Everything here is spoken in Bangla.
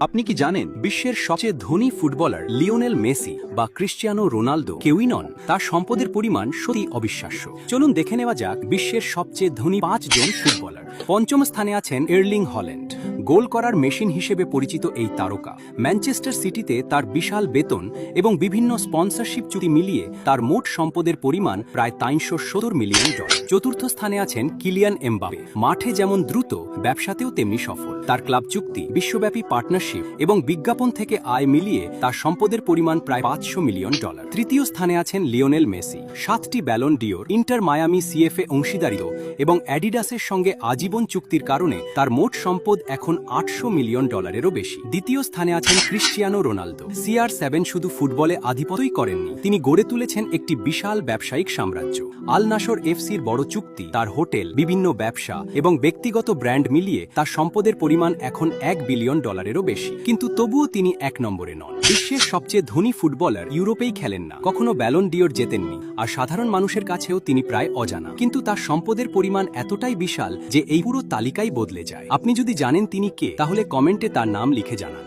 আপনি কি জানেন বিশ্বের সবচেয়ে ধনী ফুটবলার লিওনেল মেসি বা ক্রিশ্চিয়ানো রোনালদো কেউই নন? তার সম্পদের পরিমাণ সত্যি অবিশ্বাস্য। চলুন দেখে নেওয়া যাক বিশ্বের সবচেয়ে ধনী 5 জন ফুটবলার। পঞ্চম স্থানে আছেন এর্লিং হল্যান্ড। গোল করার মেশিন হিসেবে পরিচিত এই তারকা ম্যানচেস্টার সিটিতে তার বিশাল বেতন এবং বিভিন্ন স্পন্সরশিপ চুক্তি মিলিয়ে তার মোট সম্পদের পরিমাণ প্রায় $370 মিলিয়ন। চতুর্থ স্থানে আছেন কিলিয়ান এমবাপে। মাঠে যেমন দ্রুত, ব্যবসাতেও তেমনি সফল। তার ক্লাব চুক্তি, বিশ্বব্যাপী পার্টনারশিপ এবং বিজ্ঞাপন থেকে আয় মিলিয়ে তার সম্পদের পরিমাণ প্রায় $500 মিলিয়ন। তৃতীয় স্থানে আছেন লিওনেল মেসি। 7টি ব্যালন ডিওর, ইন্টার মায়ামি সিএফএ অংশীদারিত্ব এবং অ্যাডিডাসের সঙ্গে আজীবন চুক্তির কারণে তার মোট সম্পদ এখন $800 মিলিয়নেরও বেশি। দ্বিতীয় স্থানে আছেন ক্রিশ্চিয়ানো রোনালদো। CR7 শুধু ফুটবলে আধিপত্যই করেননি, তিনি গড়ে তুলেছেন একটি বিশাল ব্যবসায়িক সাম্রাজ্য। আল নাসর এফসির বড় চুক্তি, তার হোটেল, বিভিন্ন ব্যবসা এবং ব্যক্তিগত ব্র্যান্ড মিলিয়ে তার সম্পদের পরিমাণ এখন $1 বিলিয়নেরও বেশি। কিন্তু তবুও তিনি 1 নম্বরে নন। বিশ্বের সবচেয়ে ধনী ফুটবলার ইউরোপেই খেলেন না, কখনো ব্যালন ডিওর জেতেননি, আর সাধারণ মানুষের কাছেও তিনি প্রায় অজানা। কিন্তু তার সম্পদের পরিমাণ এতটাই বিশাল যে এই পুরো তালিকাই বদলে যায়। আপনি যদি জানেন তিনি কে, তাহলে কমেন্টে তার নাম লিখে জানান।